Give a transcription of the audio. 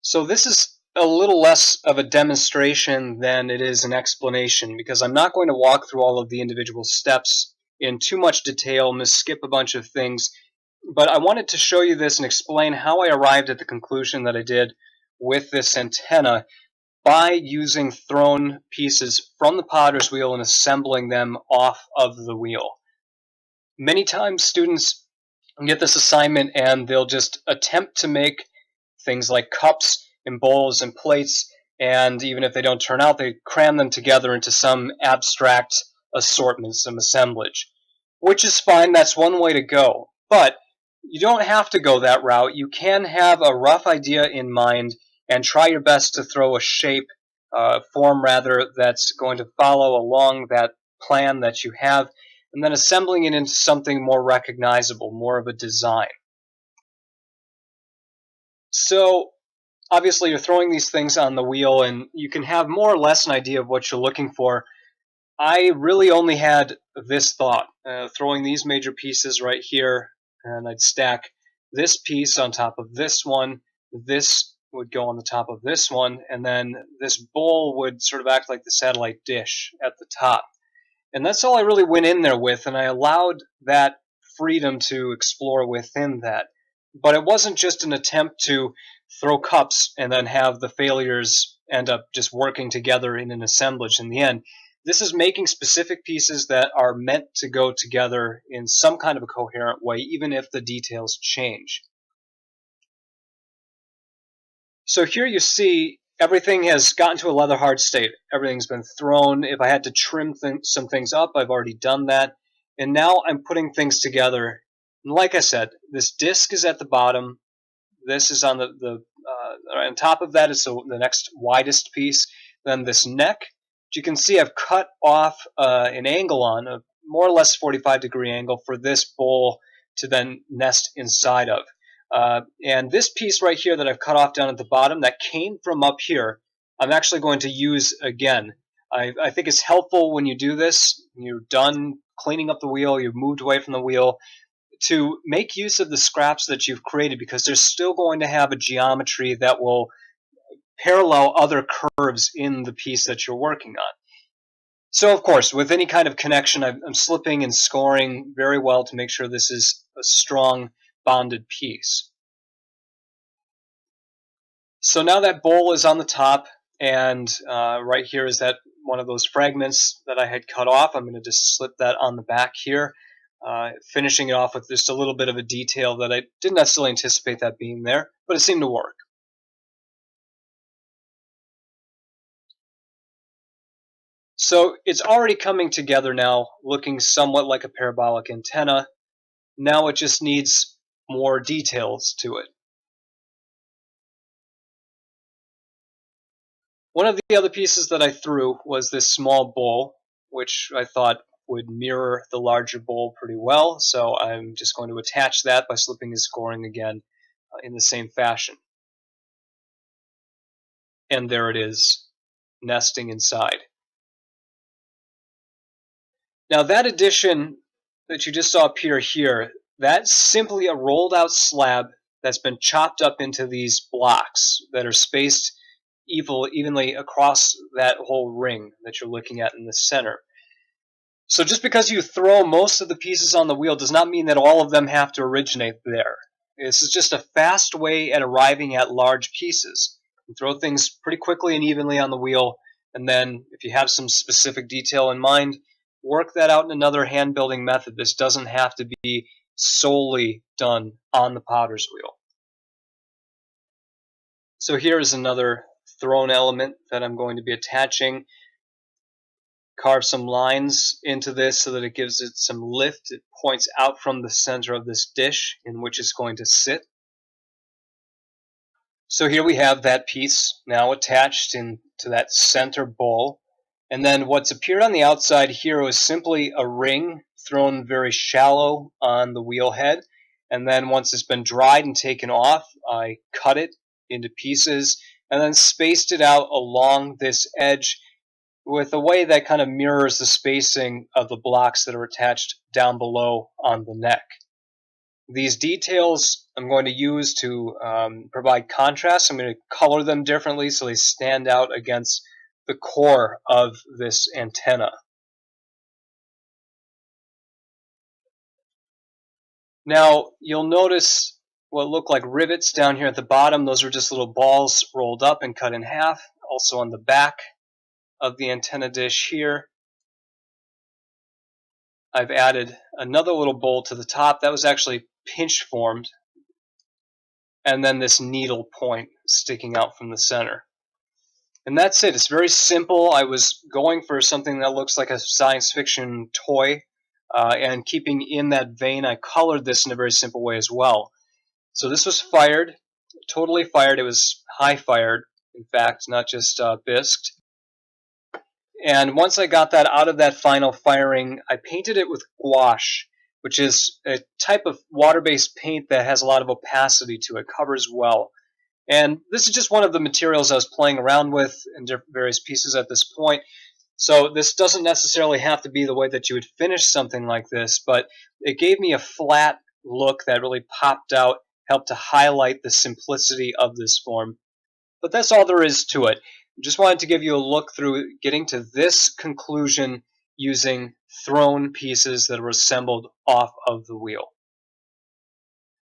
So this is a little less of a demonstration than it is an explanation, because I'm not going to walk through all of the individual steps in too much detail, skip a bunch of things, but I wanted to show you this and explain how I arrived at the conclusion that I did with this antenna by using thrown pieces from the potter's wheel and assembling them off of the wheel. Many times students get this assignment and they'll just attempt to make things like cups and bowls and plates, and even if they don't turn out, they cram them together into some abstract assortment, some assemblage, which is fine. That's one way to go, but you don't have to go that route. You can have a rough idea in mind and try your best to throw a shape, form rather, that's going to follow along that plan that you have, and then assembling it into something more recognizable, more of a design. So obviously you're throwing these things on the wheel and you can have more or less an idea of what you're looking for. I really only had this thought, throwing these major pieces right here, and I'd stack this piece on top of this one, this would go on the top of this one, and then this bowl would sort of act like the satellite dish at the top. And that's all I really went in there with, and I allowed that freedom to explore within that. But it wasn't just an attempt to throw cups and then have the failures end up just working together in an assemblage in the end. This is making specific pieces that are meant to go together in some kind of a coherent way, even if the details change. So here you see everything has gotten to a leather hard state. Everything's been thrown. If I had to trim some things up, I've already done that. And now I'm putting things together. And like I said, this disc is at the bottom. This is on on top of that is the next widest piece. Then this neck, you can see I've cut off an angle on, a more or less 45-degree angle for this bowl to then nest inside of. And this piece right here that I've cut off down at the bottom, that came from up here, I'm actually going to use again. I think it's helpful when you do this, you're done cleaning up the wheel, you've moved away from the wheel, to make use of the scraps that you've created, because they're still going to have a geometry that will parallel other curves in the piece that you're working on. So of course, with any kind of connection, I'm slipping and scoring very well to make sure this is a strong bonded piece. So now that bowl is on the top, and right here is that one of those fragments that I had cut off. I'm going to just slip that on the back here, finishing it off with just a little bit of a detail that I didn't necessarily anticipate that being there, but it seemed to work. So it's already coming together now, looking somewhat like a parabolic antenna. Now it just needs more details to it. One of the other pieces that I threw was this small bowl, which I thought would mirror the larger bowl pretty well, so I'm just going to attach that by slipping and scoring again in the same fashion. And there it is, nesting inside. Now that addition that you just saw appear here, that's simply a rolled out slab that's been chopped up into these blocks that are spaced evenly across that whole ring that you're looking at in the center. So just because you throw most of the pieces on the wheel does not mean that all of them have to originate there. This is just a fast way at arriving at large pieces. You throw things pretty quickly and evenly on the wheel, and then if you have some specific detail in mind, work that out in another hand-building method. This doesn't have to be solely done on the potter's wheel. So here is another thrown element that I'm going to be attaching. Carve some lines into this so that it gives it some lift. It points out from the center of this dish in which it's going to sit. So here we have that piece now attached into that center bowl. And then what's appeared on the outside here was simply a ring thrown very shallow on the wheel head. And then once it's been dried and taken off, I cut it into pieces and then spaced it out along this edge with a way that kind of mirrors the spacing of the blocks that are attached down below on the neck. These details I'm going to use to provide contrast. I'm going to color them differently so they stand out against the core of this antenna. Now, you'll notice what look like rivets down here at the bottom. Those are just little balls rolled up and cut in half. Also on the back of the antenna dish here, I've added another little bowl to the top. That was actually pinch formed. And then this needle point sticking out from the center. And that's it. It's very simple. I was going for something that looks like a science fiction toy. And keeping in that vein, I colored this in a very simple way as well. So this was fired, totally fired. It was high fired, in fact, not just bisqued. And once I got that out of that final firing, I painted it with gouache, which is a type of water-based paint that has a lot of opacity to it, covers well. And this is just one of the materials I was playing around with in various pieces at this point. So this doesn't necessarily have to be the way that you would finish something like this, but it gave me a flat look that really popped out, helped to highlight the simplicity of this form. But that's all there is to it. Just wanted to give you a look through getting to this conclusion using thrown pieces that were assembled off of the wheel.